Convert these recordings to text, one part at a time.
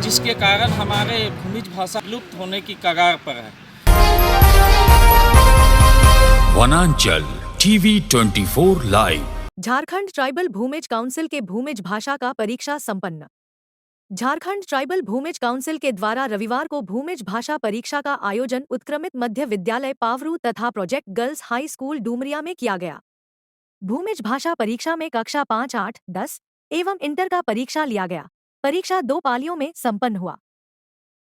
जिसके कारण हमारे भूमिज भाषा लुप्त होने की कगार पर है। वनांचल TV 24 live. Jharkhand tribal Bhumij council के भूमिज भाषा का परीक्षा संपन्न। झारखंड ट्राइबल भूमिज काउंसिल के द्वारा रविवार को भूमिज भाषा परीक्षा का आयोजन उत्क्रमित मध्य विद्यालय पावरू तथा project girls high school Dumaria में किया गया। भूमिज भाषा परीक्षा में कक्षा 5, 8, 10 एवं इंटर का परीक्षा लिया गया। परीक्षा 2 पालियों में संपन्न हुआ।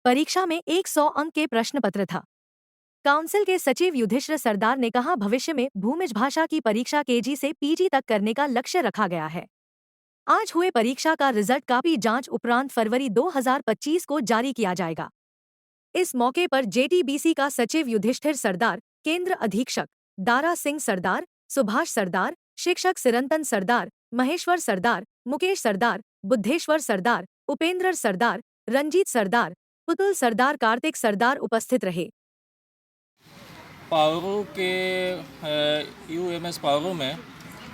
परीक्षा में 100 अंक के प्रश्न पत्र था। काउंसिल के सचिव युधिष्ठिर सरदार ने कहा, भविष्य में भूमिज भाषा की परीक्षा केजी से पीजी तक करने का लक्ष्य रखा गया है। आज हुए परीक्षा का रिजल्ट कापी जांच उपरांत फरवरी 2025 को जारी किया जाएगा। इस मौके पर जेटीबीसी का सचिव युधिष्ठिर सरदार, केंद्र अधीक्षक दारा सिंह सरदार, सुभाष सरदार, शिक्षक सिरंतन सरदार, महेश्वर सरदार, मुकेश सरदार, बुद्धेश्वर सरदार, उपेंद्र सरदार, रंजीत सरदार, पुतुल सरदार, कार्तिक सरदार उपस्थित रहे। पावरू के यूएमएस पावरू में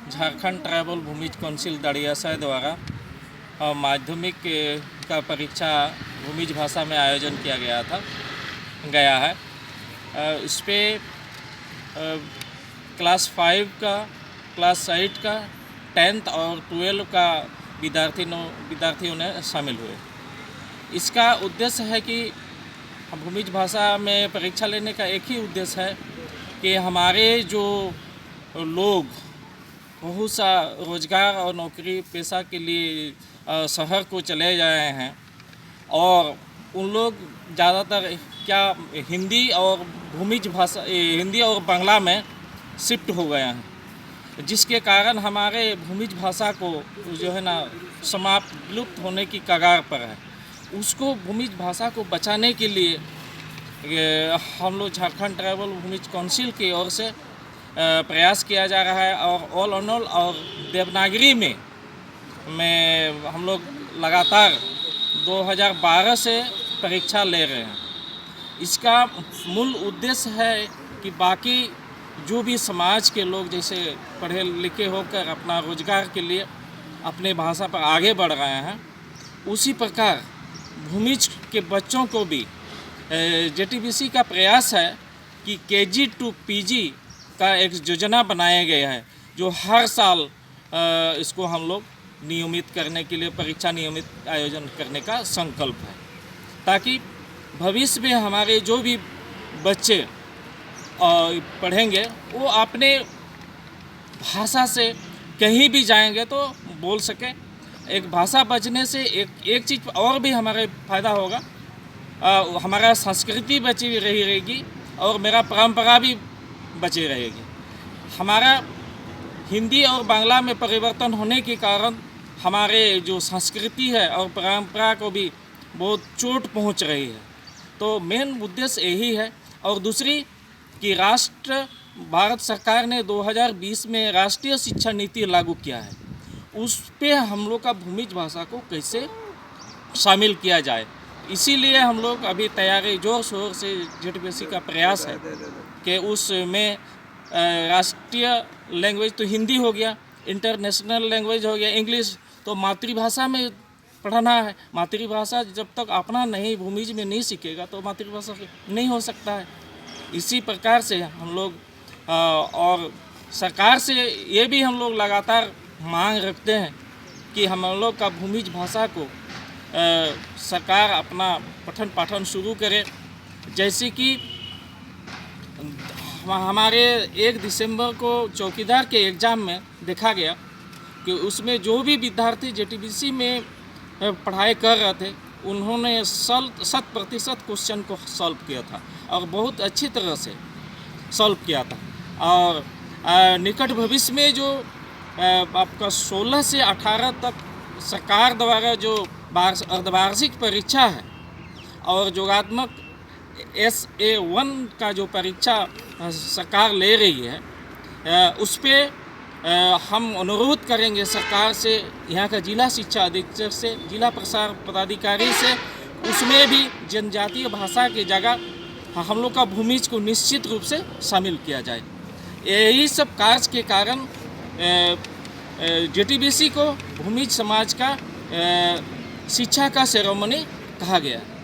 झारखंड ट्राइबल भूमिज काउंसिल दड़ियासाय द्वारा माध्यमिक का परीक्षा भूमिज भाषा में आयोजन किया गया है। इस पे क्लास 5 का, क्लास 8 का, 10th और 12 का विद्यार्थियों ने शामिल हुए। इसका उद्देश्य है कि भूमिज भाषा में परीक्षा लेने का एक ही उद्देश्य है कि हमारे जो लोग बहुत सा रोजगार और नौकरी पेशा के लिए शहर को चले गए हैं और उन लोग ज़्यादातर क्या हिंदी और बांग्ला में शिफ्ट हो गए हैं, जिसके कारण हमारे भूमिज भाषा को जो है ना समाप्त लुप्त होने की कगार पर है। उसको भूमिज भाषा को बचाने के लिए हम लोग झारखंड ट्राइबल भूमिज काउंसिल की ओर से प्रयास किया जा रहा है और ऑल ऑनल और देवनागरी में हम लोग लगातार 2012 से परीक्षा ले रहे हैं। इसका मूल उद्देश्य है कि बाकी जो भी समाज के लोग जैसे पढ़े लिखे होकर अपना रोजगार के लिए अपने भाषा पर आगे बढ़ रहे हैं, उसी प्रकार भूमिज के बच्चों को भी जेटीबीसी का प्रयास है कि केजी टू पीजी का एक योजना बनाया गया है, जो हर साल इसको हम लोग नियमित करने के लिए परीक्षा नियमित आयोजन करने का संकल्प है, ताकि भविष्य में हमारे जो भी बच्चे पढ़ेंगे वो अपने भाषा से कहीं भी जाएंगे तो बोल सकें। एक भाषा बचने से एक चीज़ और भी हमारे फ़ायदा होगा, हमारा संस्कृति बची रहेगी और मेरा परंपरा भी बची रहेगी। हमारा हिंदी और बांग्ला में परिवर्तन होने के कारण हमारे जो संस्कृति है और परंपरा को भी बहुत चोट पहुंच रही है। तो मेन उद्देश्य यही है। और दूसरी कि भारत सरकार ने 2020 में राष्ट्रीय शिक्षा नीति लागू किया है, उस पे हम लोग का भूमिज भाषा को कैसे शामिल किया जाए, इसीलिए हम लोग अभी तैयारी जोर शोर से जेटीबीसी का प्रयास है कि उसमें राष्ट्रीय लैंग्वेज तो हिंदी हो गया, इंटरनेशनल लैंग्वेज हो गया इंग्लिश, तो मातृभाषा में पढ़ाना है। मातृभाषा जब तक अपना नहीं भूमिज में नहीं सीखेगा तो मातृभाषा नहीं हो सकता है। इसी प्रकार से हम लोग और सरकार से ये भी हम लोग लगातार मांग रखते हैं कि हम लोग का भूमिज भाषा को सरकार अपना पठन पाठन शुरू करे। जैसे कि हमारे 1 दिसंबर को चौकीदार के एग्ज़ाम में देखा गया कि उसमें जो भी विद्यार्थी जेटीबीसी में पढ़ाई कर रहे थे उन्होंने 100% क्वेश्चन को सॉल्व किया था और बहुत अच्छी तरह से सॉल्व किया था। और निकट भविष्य में जो आपका 16 से 18 तक सरकार द्वारा जो अर्धवार्षिक परीक्षा है और योगात्मक SA1 का जो परीक्षा सरकार ले रही है, उस पर हम अनुरोध करेंगे सरकार से, यहाँ का जिला शिक्षा अधीक्षक से, जिला प्रसार पदाधिकारी से, उसमें भी जनजातीय भाषा की जगह हम लोग का भूमिज को निश्चित रूप से शामिल किया जाए। यही सब कार्य के कारण जेटीबीसी को भूमिज समाज का शिक्षा का सेरेमनी कहा गया।